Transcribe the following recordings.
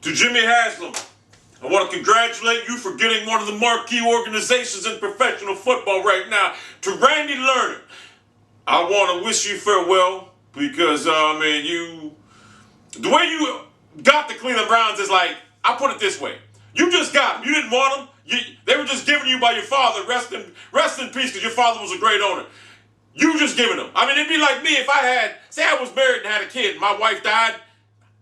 To Jimmy Haslam, I want to congratulate you for getting one of the marquee organizations in professional football right now. To Randy Lerner, I want to wish you farewell because, the way you got the Cleveland Browns is like, I'll put it this way. You just got them. You didn't want them. They were just given to you by your father. Rest in peace because your father was a great owner. You just giving them. I mean, it'd be like me if say I was married and had a kid and my wife died,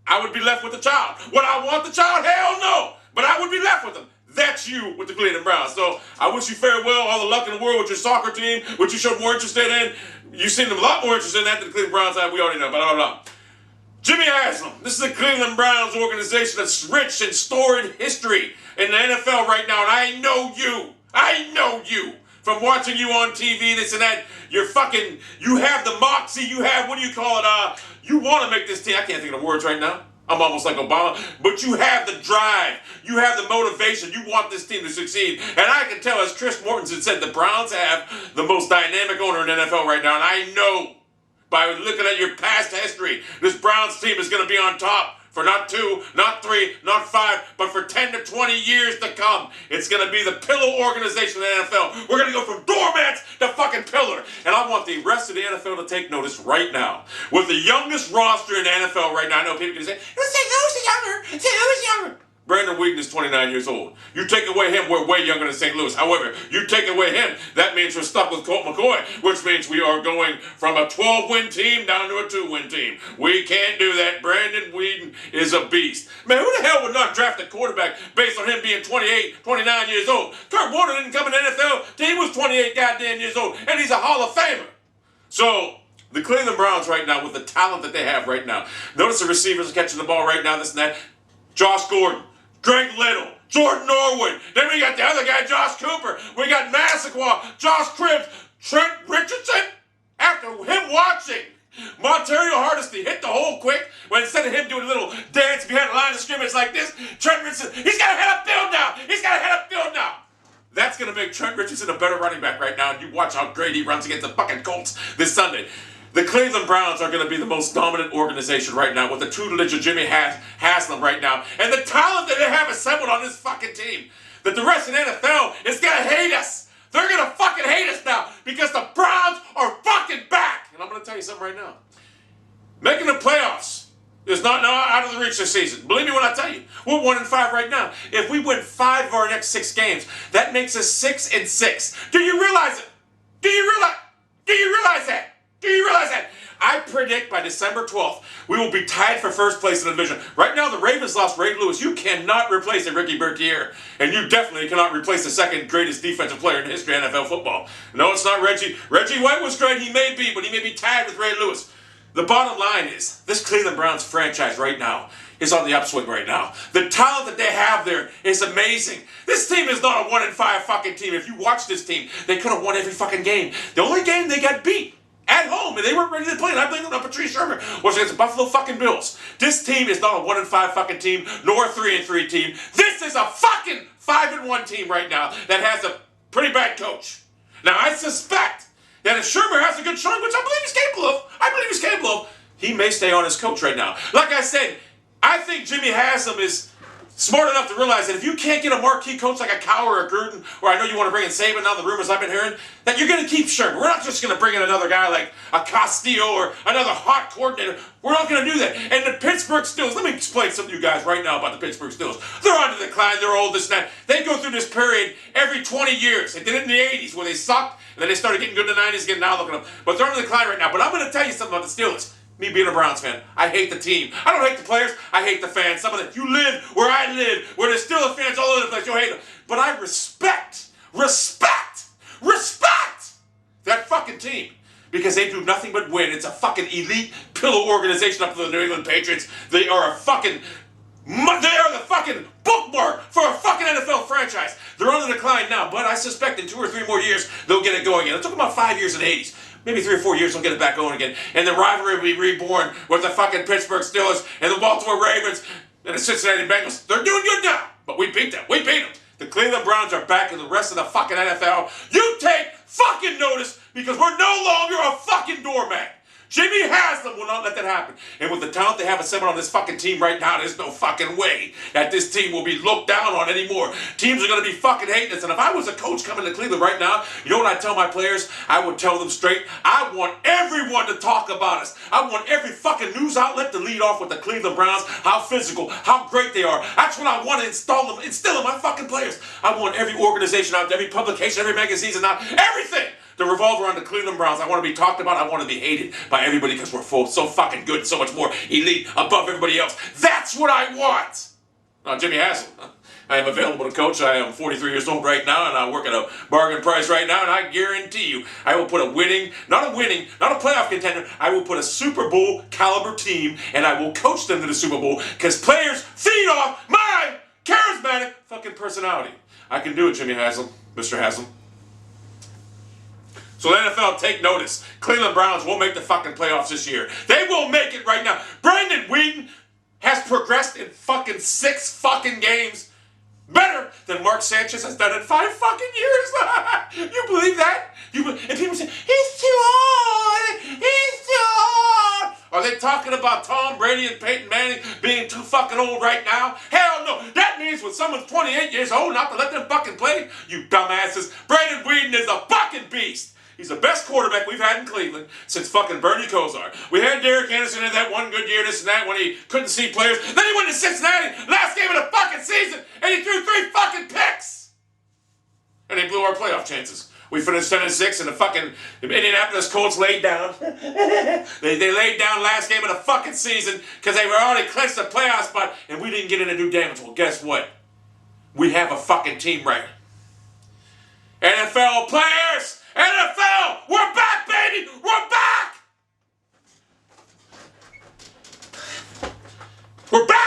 I would be left with the child. Would I want the child? Hell no. But I would be left with them. That's you with the Cleveland Browns. So I wish you farewell, all the luck in the world with your soccer team, which you showed more interest in. You seemed a lot more interested in that than the Cleveland Browns have. We already know, blah, blah, blah. Jimmy Haslam, this is the Cleveland Browns organization that's rich in storied history in the NFL right now, and I know you from watching you on TV, this and that. You have the moxie, you have, what do you call it, you want to make this team, I can't think of the words right now. I'm almost like Obama, but you have the drive, you have the motivation, you want this team to succeed. And I can tell, as Chris Mortensen said, the Browns have the most dynamic owner in the NFL right now, and I know by looking at your past history, this Browns team is going to be on top for not 2, not 3, not 5, but for 10 to 20 years to come. It's going to be the pillow organization of the NFL. We're going to go from doormats to fucking pillar. And I want the rest of the NFL to take notice right now. With the youngest roster in the NFL right now, I know people can say, who's younger? Say who's younger? Brandon Wheaton is 29 years old. You take away him, we're way younger than St. Louis. However, you take away him, that means we're stuck with Colt McCoy, which means we are going from a 12-win team down to a 2-win team. We can't do that. Brandon Wheaton is a beast. Man, who the hell would not draft a quarterback based on him being 28, 29 years old? Kurt Warner didn't come in the NFL till he was 28 goddamn years old, and he's a Hall of Famer. So, the Cleveland Browns right now, with the talent that they have right now, notice the receivers are catching the ball right now, this and that. Josh Gordon, Greg Little, Jordan Norwood. Then we got the other guy, Josh Cooper. We got Massaquoi, Josh Cribbs, Trent Richardson. After him watching Montario Hardesty hit the hole quick, when instead of him doing a little dance behind the line of scrimmage like this, Trent Richardson, he's got to head upfield now. That's going to make Trent Richardson a better running back right now. And you watch how great he runs against the fucking Colts this Sunday. The Cleveland Browns are going to be the most dominant organization right now with the tutelage of Jimmy Haslam right now. And the talent that they have assembled on this fucking team, that the rest of the NFL is going to hate us. They're going to fucking hate us now because the Browns are fucking back. And I'm going to tell you something right now. Making the playoffs is not out of the reach this season. Believe me when I tell you. We're 1-5 right now. If we win 5 of our next 6 games, that makes us 6-6. Do you realize it? Do you realize that? Do you realize that? I predict by December 12th, we will be tied for first place in the division. Right now, the Ravens lost Ray Lewis. You cannot replace a Ricky Bertier. And you definitely cannot replace the second greatest defensive player in the history of NFL football. No, it's not Reggie. Reggie White was great. He may be, but he may be tied with Ray Lewis. The bottom line is, this Cleveland Browns franchise right now is on the upswing right now. The talent that they have there is amazing. This team is not a 1-5 fucking team. If you watch this team, they could have won every fucking game. The only game they got beat at home, and they weren't ready to play, and I blame them on Patrice Shermer, was against the Buffalo fucking Bills. This team is not a 1-5 fucking team, nor a 3-3 team. This is a fucking 5-1 team right now that has a pretty bad coach. Now, I suspect that if Shermer has a good showing, which I believe he's capable of, he may stay on as coach right now. Like I said, I think Jimmy Haslam is smart enough to realize that if you can't get a marquee coach like a Cowher or a Gruden, or I know you want to bring in Saban, now the rumors I've been hearing, that you're going to keep Sherman. We're not just going to bring in another guy like a Castillo or another hot coordinator. We're not going to do that. And the Pittsburgh Steelers, let me explain something to you guys right now about the Pittsburgh Steelers. They're on the decline, they're old, this and that. They go through this period every 20 years. They did it in the 80s where they sucked, and then they started getting good in the 90s again, now look at them. But they're on the decline right now. But I'm going to tell you something about the Steelers. Me being a Browns fan, I hate the team. I don't hate the players, I hate the fans. Some of them, you live where I live, where there's Steelers fans all over the place, you hate them. But I respect that fucking team. Because they do nothing but win. It's a fucking elite pillow organization up to the New England Patriots. They are the fucking bookmark for a fucking NFL franchise. They're on the decline now, but I suspect in 2 or 3 more years, they'll get it going again. It took about 5 years in the 80s. Maybe 3 or 4 years, they'll get it back going again. And the rivalry will be reborn with the fucking Pittsburgh Steelers and the Baltimore Ravens and the Cincinnati Bengals. They're doing good now, but we beat them. The Cleveland Browns are back in the rest of the fucking NFL. You take fucking notice because we're no longer a fucking doormat. Jimmy Haslam will not let that happen. And with the talent they have assembled on this fucking team right now, there's no fucking way that this team will be looked down on anymore. Teams are going to be fucking hating us. And if I was a coach coming to Cleveland right now, you know what I'd tell my players? I would tell them straight, I want everyone to talk about us. I want every fucking news outlet to lead off with the Cleveland Browns, how physical, how great they are. That's what I want to instill in my fucking players. I want every organization out there, every publication, every magazine out, everything to revolve around the Cleveland Browns. I want to be talked about. I want to be hated by everybody because we're so fucking good, so much more elite, above everybody else. That's what I want. Now, Jimmy Haslam, I am available to coach. I am 43 years old right now, and I work at a bargain price right now, and I guarantee you, I will put not a playoff contender, I will put a Super Bowl caliber team, and I will coach them to the Super Bowl, because players feed off my charismatic fucking personality. I can do it, Jimmy Haslam, Mr. Haslam. So the NFL, take notice. Cleveland Browns won't make the fucking playoffs this year. They will make it right now. Brandon Whedon has progressed in fucking 6 fucking games better than Mark Sanchez has done in 5 fucking years. You believe that? And people say, he's too old. He's too old. Are they talking about Tom Brady and Peyton Manning being too fucking old right now? Hell no. That means when someone's 28 years old, not to let them fucking play, you dumbasses. Brandon Whedon is a fucking beast. He's the best quarterback we've had in Cleveland since fucking Bernie Kosar. We had Derek Anderson in that one good year, this and that, when he couldn't see players. Then he went to Cincinnati, last game of the fucking season, and he threw 3 fucking picks. And they blew our playoff chances. We finished 10-6, and the fucking Indianapolis Colts laid down. they laid down last game of the fucking season because they were already clinched the playoff spot, and we didn't get in to do damage. Well, guess what? We have a fucking team right. NFL players! NFL! We're back, baby! We're back! We're back!